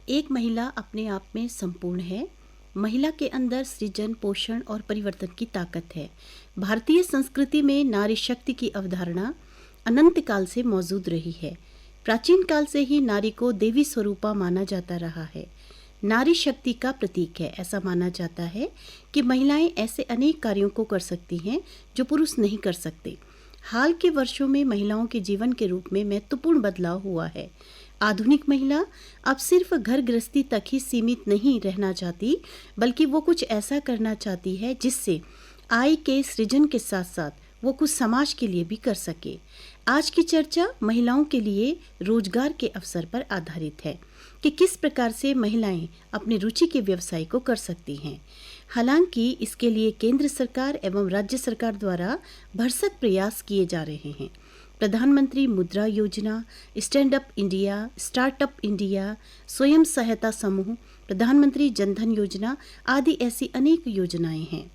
एक महिला अपने आप में संपूर्ण है। महिला के अंदर सृजन, पोषण और परिवर्तन की ताकत है। भारतीय संस्कृति में नारी शक्ति की अवधारणा अनंत काल से मौजूद रही है। प्राचीन काल से ही नारी को देवी स्वरूपा माना जाता रहा है। नारी शक्ति का प्रतीक है। ऐसा माना जाता है कि महिलाएं ऐसे अनेक कार्यों को कर सकती हैं जो पुरुष नहीं कर सकते। हाल के वर्षों में महिलाओं के जीवन के रूप में महत्वपूर्ण बदलाव हुआ है। आधुनिक महिला अब सिर्फ घर गृहस्थी तक ही सीमित नहीं रहना चाहती, बल्कि वो कुछ ऐसा करना चाहती है जिससे आय के सृजन के साथ साथ वो कुछ समाज के लिए भी कर सके। आज की चर्चा महिलाओं के लिए रोजगार के अवसर पर आधारित है कि किस प्रकार से महिलाएं अपनी रुचि के व्यवसाय को कर सकती हैं। हालांकि इसके लिए केंद्र सरकार एवं राज्य सरकार द्वारा भरसक प्रयास किए जा रहे हैं। प्रधानमंत्री मुद्रा योजना, stand up India, startup India, स्वयं सहायता समूह, प्रधानमंत्री जनधन योजना आदि ऐसी अनेक योजनाएं हैं।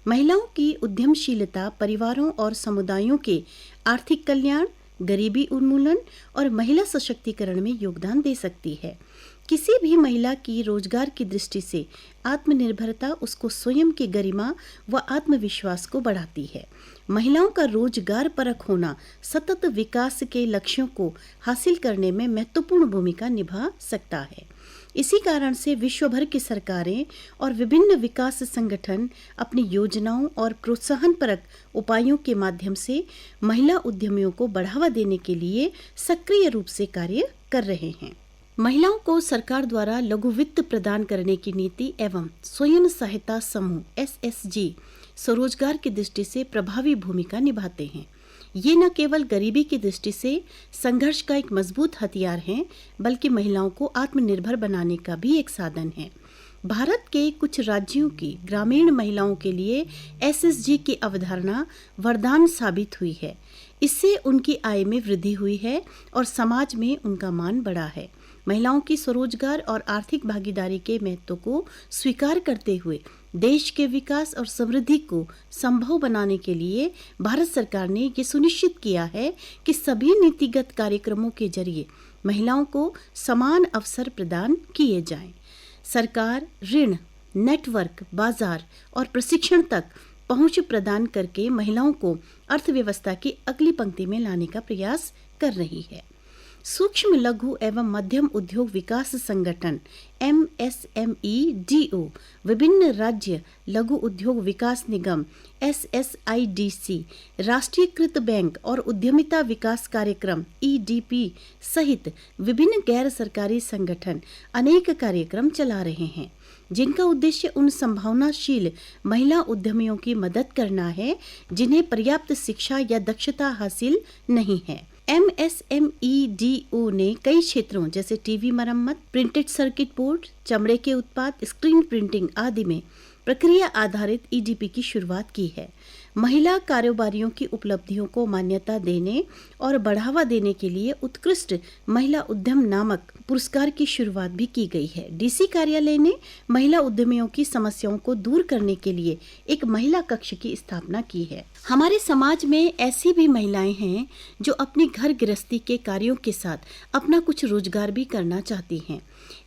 महिलाओं की उद्यमशीलता परिवारों और समुदायों के आर्थिक कल्याण, गरीबी उन्मूलन और महिला सशक्तिकरण में योगदान दे सकती है। किसी भी महिला की रोजगार की दृष्टि से आत्मनिर्भरता उसको स्वयं की गरिमा व आत्मविश्वास को बढ़ाती है। महिलाओं का रोजगार परक होना सतत विकास के लक्ष्यों को हासिल करने में महत्वपूर्ण भूमिका निभा सकता है। इसी कारण से विश्व भर की सरकारें और विभिन्न विकास संगठन अपनी योजनाओं और प्रोत्साहन परक उपायों के माध्यम से महिला उद्यमियों को बढ़ावा देने के लिए सक्रिय रूप से कार्य कर रहे हैं। महिलाओं को सरकार द्वारा लघु वित्त प्रदान करने की नीति एवं स्वयं सहायता समूह SSG स्वरोजगार की दृष्टि से प्रभावी भूमिका निभाते हैं। ये न केवल गरीबी की दृष्टि से संघर्ष का एक मजबूत हथियार है, बल्कि महिलाओं को आत्मनिर्भर बनाने का भी एक साधन है। भारत के कुछ राज्यों की ग्रामीण महिलाओं के लिए SSG की अवधारणा वरदान साबित हुई है। इससे उनकी आय में वृद्धि हुई है और समाज में उनका मान बढ़ा है। महिलाओं की स्वरोजगार और आर्थिक भागीदारी के महत्व को स्वीकार करते हुए देश के विकास और समृद्धि को संभव बनाने के लिए भारत सरकार ने ये सुनिश्चित किया है कि सभी नीतिगत कार्यक्रमों के जरिए महिलाओं को समान अवसर प्रदान किए जाएं। सरकार ऋण, नेटवर्क, बाजार और प्रशिक्षण तक पहुंच प्रदान करके महिलाओं को अर्थव्यवस्था की अगली पंक्ति में लाने का प्रयास कर रही है। सूक्ष्म लघु एवं मध्यम उद्योग विकास संगठन MSMEDO, विभिन्न राज्य लघु उद्योग विकास निगम SSIDC, राष्ट्रीयकृत बैंक और उद्यमिता विकास कार्यक्रम EDP सहित विभिन्न गैर सरकारी संगठन अनेक कार्यक्रम चला रहे हैं, जिनका उद्देश्य उन संभावनाशील महिला उद्यमियों की मदद करना है जिन्हें पर्याप्त शिक्षा या दक्षता हासिल नहीं है। MSMEDO ने कई क्षेत्रों जैसे टीवी मरम्मत, प्रिंटेड सर्किट बोर्ड, चमड़े के उत्पाद, स्क्रीन प्रिंटिंग आदि में प्रक्रिया आधारित EDP की शुरुआत की है। महिला कारोबारियों की उपलब्धियों को मान्यता देने और बढ़ावा देने के लिए उत्कृष्ट महिला उद्यम नामक पुरस्कार की शुरुआत भी की गई है। DC कार्यालय ने महिला उद्यमियों की समस्याओं को दूर करने के लिए एक महिला कक्ष की स्थापना की है। हमारे समाज में ऐसी भी महिलाएं हैं जो अपनी घर गृहस्थी के कार्यों के साथ अपना कुछ रोजगार भी करना चाहती हैं।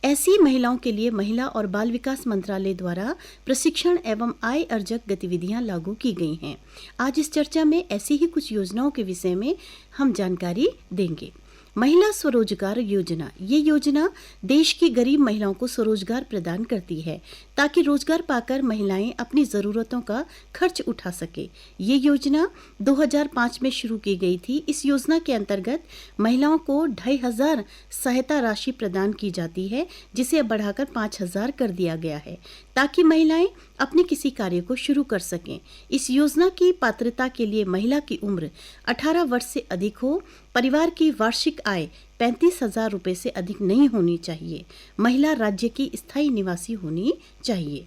ऐसी महिलाओं के लिए महिला और बाल विकास मंत्रालय द्वारा प्रशिक्षण एवं आय अर्जक गतिविधियां लागू की गई हैं। आज इस चर्चा में ऐसी ही कुछ योजनाओं के विषय में हम जानकारी देंगे। महिला स्वरोजगार योजना, ये योजना देश की गरीब महिलाओं को स्वरोजगार प्रदान करती है ताकि रोजगार पाकर महिलाएं अपनी ज़रूरतों का खर्च उठा सके। ये योजना 2005 में शुरू की गई थी। इस योजना के अंतर्गत महिलाओं को 2500 सहायता राशि प्रदान की जाती है, जिसे अब बढ़ाकर 5000 कर दिया गया है ताकि महिलाएं अपने किसी कार्य को शुरू कर सकें। इस योजना की पात्रता के लिए महिला की उम्र 18 वर्ष से अधिक हो, परिवार की वार्षिक आय 35,000 रुपये से अधिक नहीं होनी चाहिए, महिला राज्य की स्थायी निवासी होनी चाहिए।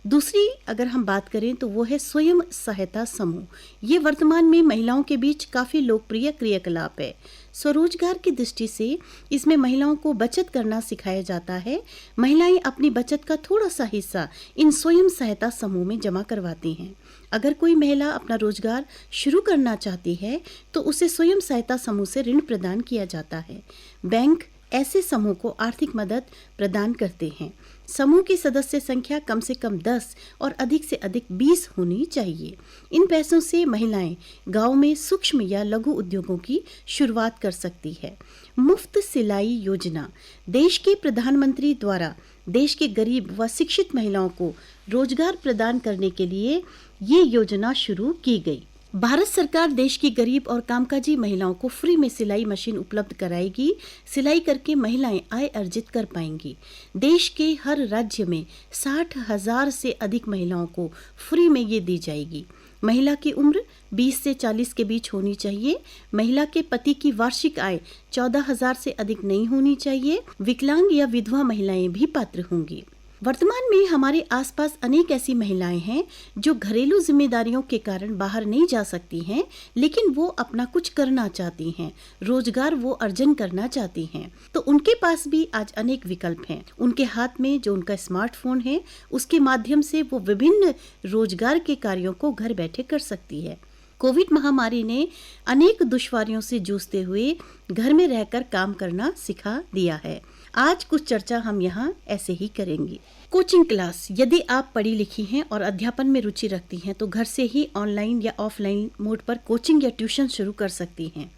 दूसरी अगर हम बात करें तो वो है स्वयं सहायता समूह। ये वर्तमान में महिलाओं के बीच काफ़ी लोकप्रिय क्रियाकलाप है। स्वरोजगार की दृष्टि से इसमें महिलाओं को बचत करना सिखाया जाता है। महिलाएं अपनी बचत का थोड़ा सा हिस्सा इन स्वयं सहायता समूह में जमा करवाती हैं। अगर कोई महिला अपना रोजगार शुरू करना चाहती है तो उसे स्वयं सहायता समूह से ऋण प्रदान किया जाता है। बैंक, ऐसे समूह को आर्थिक मदद प्रदान करते हैं। समूह की सदस्य संख्या कम से कम 10 और अधिक से अधिक 20 होनी चाहिए। इन पैसों से महिलाएं गांव में सूक्ष्म या लघु उद्योगों की शुरुआत कर सकती है। मुफ्त सिलाई योजना देश के प्रधानमंत्री द्वारा देश के गरीब व शिक्षित महिलाओं को रोजगार प्रदान करने के लिए ये योजना शुरू की गई। भारत सरकार देश की गरीब और कामकाजी महिलाओं को फ्री में सिलाई मशीन उपलब्ध कराएगी। सिलाई करके महिलाएं आय अर्जित कर पाएंगी। देश के हर राज्य में 60,000 से अधिक महिलाओं को फ्री में ये दी जाएगी। महिला की उम्र 20 से 40 के बीच होनी चाहिए। महिला के पति की वार्षिक आय 14,000 से अधिक नहीं होनी चाहिए। विकलांग या विधवा महिलाएं भी पात्र होंगी। वर्तमान में हमारे आसपास अनेक ऐसी महिलाएं हैं जो घरेलू जिम्मेदारियों के कारण बाहर नहीं जा सकती हैं, लेकिन वो अपना कुछ करना चाहती हैं, रोजगार वो अर्जन करना चाहती हैं। तो उनके पास भी आज अनेक विकल्प हैं। उनके हाथ में जो उनका स्मार्टफोन है, उसके माध्यम से वो विभिन्न रोजगार के कार्यों को घर बैठे कर सकती है। कोविड महामारी ने अनेक दुश्वारियों से जूझते हुए घर में रहकर काम करना सिखा दिया है। आज कुछ चर्चा हम यहाँ ऐसे ही करेंगे। कोचिंग क्लास, यदि आप पढ़ी लिखी हैं और अध्यापन में रुचि रखती हैं तो घर से ही ऑनलाइन या ऑफलाइन मोड पर कोचिंग या ट्यूशन शुरू कर सकती हैं।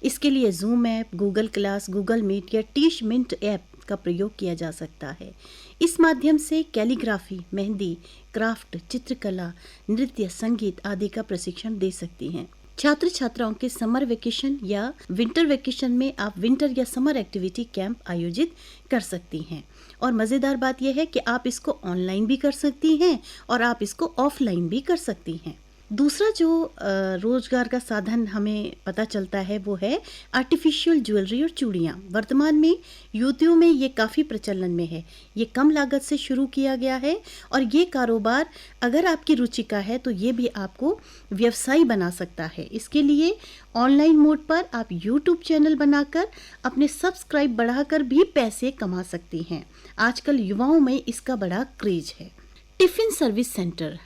इसके लिए Zoom app, Google class, Google Meet या टीच मिनट ऐप का प्रयोग किया जा सकता है। इस माध्यम से कैलीग्राफी, मेहंदी, क्राफ्ट, चित्रकला, नृत्य, संगीत आदि का प्रशिक्षण दे सकती हैं। छात्र छात्राओं के समर वेकेशन या विंटर वेकेशन में आप विंटर या समर एक्टिविटी कैंप आयोजित कर सकती हैं। और मज़ेदार बात यह है कि आप इसको ऑनलाइन भी कर सकती हैं और आप इसको ऑफलाइन भी कर सकती हैं। दूसरा जो रोजगार का साधन हमें पता चलता है वो है आर्टिफिशियल ज्वेलरी और चूड़ियाँ। वर्तमान में युवतियों में ये काफ़ी प्रचलन में है। ये कम लागत से शुरू किया गया है और ये कारोबार अगर आपकी रुचि का है तो ये भी आपको व्यवसाय बना सकता है। इसके लिए ऑनलाइन मोड पर आप यूट्यूब चैनल बनाकर अपने सब्सक्राइब बढ़ाकर भी पैसे कमा सकती हैं। आजकल युवाओं में इसका बड़ा क्रेज है। टिफिन सर्विस सेंटर,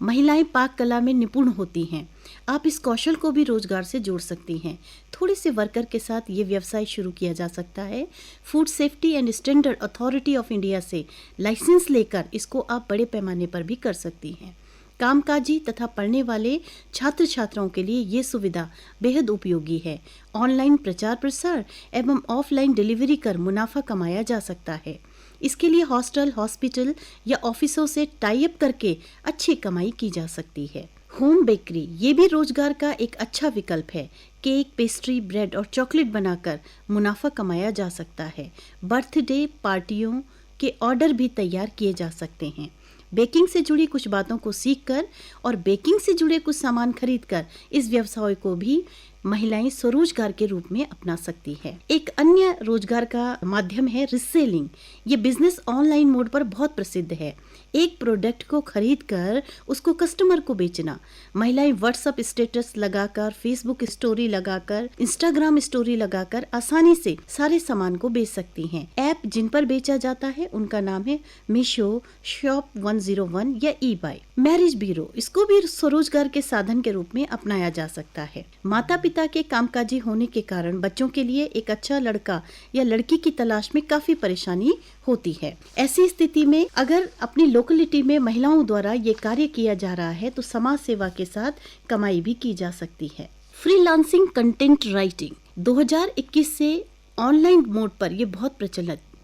महिलाएं पाक कला में निपुण होती हैं। आप इस कौशल को भी रोजगार से जोड़ सकती हैं। थोड़े से वर्कर के साथ ये व्यवसाय शुरू किया जा सकता है। Food safety and standard authority of India से लाइसेंस लेकर इसको आप बड़े पैमाने पर भी कर सकती हैं। कामकाजी तथा पढ़ने वाले छात्र छात्राओं के लिए ये सुविधा बेहद उपयोगी है। ऑनलाइन प्रचार प्रसार एवं ऑफलाइन डिलीवरी कर मुनाफा कमाया जा सकता है। इसके लिए हॉस्टल, हॉस्पिटल या ऑफिसों से टाई अप करके अच्छी कमाई की जा सकती है। होम बेकरी, ये भी रोजगार का एक अच्छा विकल्प है। केक, पेस्ट्री, ब्रेड और चॉकलेट बनाकर मुनाफा कमाया जा सकता है। बर्थडे पार्टियों के ऑर्डर भी तैयार किए जा सकते हैं। बेकिंग से जुड़ी कुछ बातों को सीखकर और बेकिंग से जुड़े कुछ सामान खरीदकर इस व्यवसाय को भी महिलाएं स्वरोजगार के रूप में अपना सकती है। एक अन्य रोजगार का माध्यम है रीसेलिंग। ये बिजनेस ऑनलाइन मोड पर बहुत प्रसिद्ध है। एक प्रोडक्ट को खरीदकर उसको कस्टमर को बेचना। महिलाएं व्हाट्सएप स्टेटस लगाकर, फेसबुक स्टोरी लगाकर, इंस्टाग्राम स्टोरी लगाकर आसानी से सारे सामान को बेच सकती हैं। ऐप जिन पर बेचा जाता है उनका नाम है मीशो, शॉप 101 या ई-बाय। मैरिज ब्यूरो, इसको भी स्वरोजगार के साधन के रूप में अपनाया जा सकता है। माता पिता के कामकाजी होने के कारण बच्चों के लिए एक अच्छा लड़का या लड़की की तलाश में काफी परेशानी होती है। ऐसी स्थिति में अगर अपनी लोकेलिटी में महिलाओं द्वारा ये कार्य किया जा रहा है तो समाज सेवा के साथ कमाई भी की जा सकती है। फ्रीलांसिंग कंटेंट राइटिंग 2021 से ऑनलाइन मोड पर ये बहुत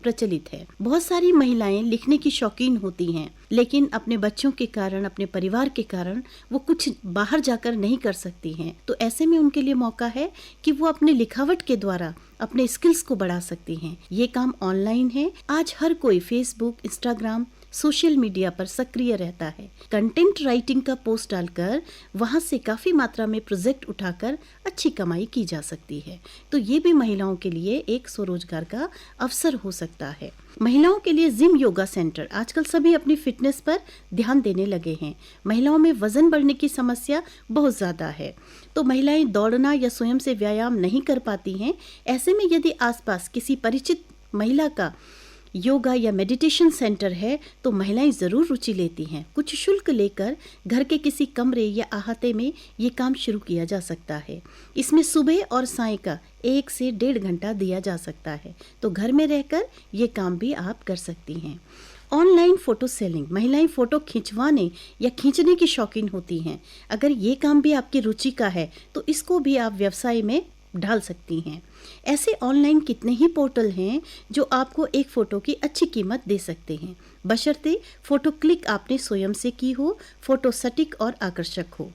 प्रचलित है। बहुत सारी महिलाएं लिखने की शौकीन होती हैं, लेकिन अपने बच्चों के कारण, अपने परिवार के कारण वो कुछ बाहर जाकर नहीं कर सकती हैं। तो ऐसे में उनके लिए मौका है कि वो अपने लिखावट के द्वारा अपने स्किल्स को बढ़ा सकती हैं। ये काम ऑनलाइन है। आज हर कोई फेसबुक, इंस्टाग्राम, सोशल मीडिया पर सक्रिय रहता है। कंटेंट राइटिंग का पोस्ट डालकर वहां से काफी मात्रा में प्रोजेक्ट उठाकर अच्छी कमाई की जा सकती है। तो ये भी महिलाओं के लिए एक स्वरोजगार का अवसर हो सकता है। महिलाओं के लिए जिम, योगा सेंटर, आजकल सभी अपनी फिटनेस पर ध्यान देने लगे हैं। महिलाओं में वजन बढ़ने की समस्या बहुत ज्यादा है, तो महिलाएं दौड़ना या स्वयं से व्यायाम नहीं कर पाती हैं। ऐसे में यदि आसपास किसी परिचित महिला का योगा या मेडिटेशन सेंटर है तो महिलाएं ज़रूर रुचि लेती हैं। कुछ शुल्क लेकर घर के किसी कमरे या अहाते में ये काम शुरू किया जा सकता है। इसमें सुबह और साय का 1 से 1.5 घंटा दिया जा सकता है, तो घर में रहकर ये काम भी आप कर सकती हैं। ऑनलाइन फ़ोटो सेलिंग, महिलाएं फ़ोटो खिंचवाने या खींचने की शौकीन होती हैं। अगर ये काम भी आपकी रुचि का है तो इसको भी आप व्यवसाय में ढाल सकती हैं। ऐसे ऑनलाइन कितने ही पोर्टल हैं जो आपको एक फ़ोटो की अच्छी कीमत दे सकते हैं, बशर्ते फ़ोटो क्लिक आपने स्वयं से की हो, फ़ोटो सटीक और आकर्षक हो।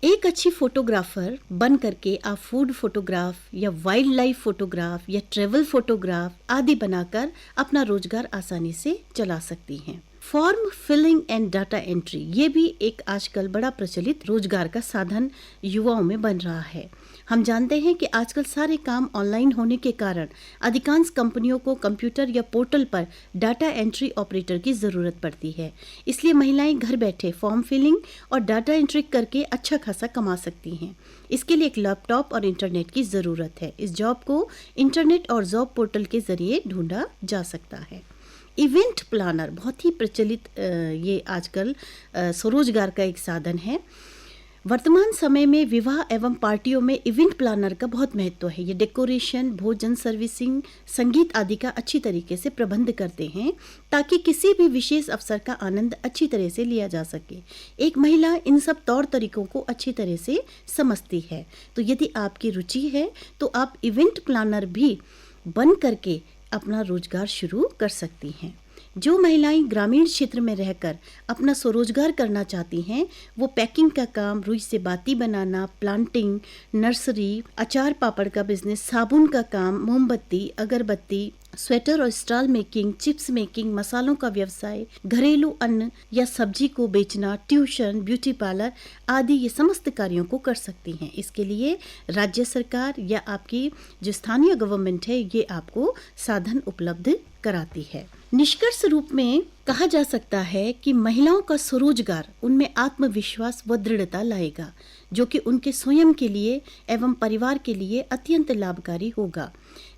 एक अच्छी फोटोग्राफर बन करके आप फूड फोटोग्राफ या वाइल्ड लाइफ फोटोग्राफ या ट्रेवल फोटोग्राफ आदि बनाकर अपना रोजगार आसानी से चला सकती हैं। Form filling and data entry, ये भी एक आजकल बड़ा प्रचलित रोजगार का साधन युवाओं में बन रहा है। हम जानते हैं कि आजकल सारे काम ऑनलाइन होने के कारण अधिकांश कंपनियों को कंप्यूटर या पोर्टल पर डाटा एंट्री ऑपरेटर की ज़रूरत पड़ती है। इसलिए महिलाएं घर बैठे फॉर्म फिलिंग और डाटा एंट्री करके अच्छा खासा कमा सकती हैं। इसके लिए एक लैपटॉप और इंटरनेट की ज़रूरत है। इस जॉब को इंटरनेट और जॉब पोर्टल के ज़रिए ढूंढा जा सकता है। इवेंट प्लानर बहुत ही प्रचलित ये आजकल स्वरोजगार का एक साधन है। वर्तमान समय में विवाह एवं पार्टियों में इवेंट प्लानर का बहुत महत्व है। ये डेकोरेशन, भोजन, सर्विसिंग, संगीत आदि का अच्छी तरीके से प्रबंध करते हैं ताकि किसी भी विशेष अवसर का आनंद अच्छी तरह से लिया जा सके। एक महिला इन सब तौर तरीकों को अच्छी तरह से समझती है, तो यदि आपकी रुचि है तो आप इवेंट प्लानर भी बन करके अपना रोजगार शुरू कर सकती हैं। जो महिलाएं ग्रामीण क्षेत्र में रहकर अपना स्वरोजगार करना चाहती हैं, वो पैकिंग का काम, रुई से बाती बनाना, प्लांटिंग, नर्सरी, अचार पापड़ का बिजनेस, साबुन का काम, मोमबत्ती, अगरबत्ती, स्वेटर और स्टॉल मेकिंग, चिप्स मेकिंग, मसालों का व्यवसाय, घरेलू अन्न या सब्जी को बेचना, ट्यूशन, ब्यूटी पार्लर आदि ये समस्त कार्यों को कर सकती हैं। इसके लिए राज्य सरकार या आपकी जो स्थानीय गवर्नमेंट है ये आपको साधन उपलब्ध कराती है। निष्कर्ष रूप में कहा जा सकता है कि महिलाओं का स्वरोजगार उनमें आत्मविश्वास व दृढ़ता लाएगा, जो कि उनके स्वयं के लिए एवं परिवार के लिए अत्यंत लाभकारी होगा।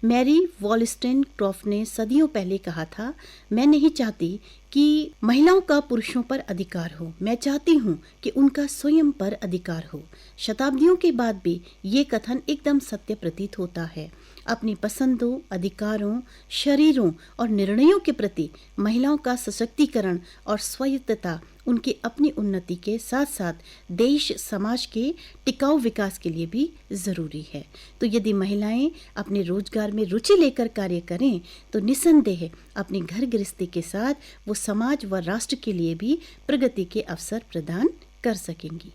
मैरी वॉलस्टोनक्रॉफ्ट ने सदियों पहले कहा था, मैं नहीं चाहती कि महिलाओं का पुरुषों पर अधिकार हो, मैं चाहती हूँ कि उनका स्वयं पर अधिकार हो। शताब्दियों के बाद भी ये कथन एकदम सत्य प्रतीत होता है। अपनी पसंदों, अधिकारों, शरीरों और निर्णयों के प्रति महिलाओं का सशक्तिकरण और स्वायत्तता उनकी अपनी उन्नति के साथ साथ देश समाज के टिकाऊ विकास के लिए भी ज़रूरी है। तो यदि महिलाएं अपने रोजगार में रुचि लेकर कार्य करें तो निस्संदेह अपनी घर गृहस्थी के साथ वो समाज व राष्ट्र के लिए भी प्रगति के अवसर प्रदान कर सकेंगी।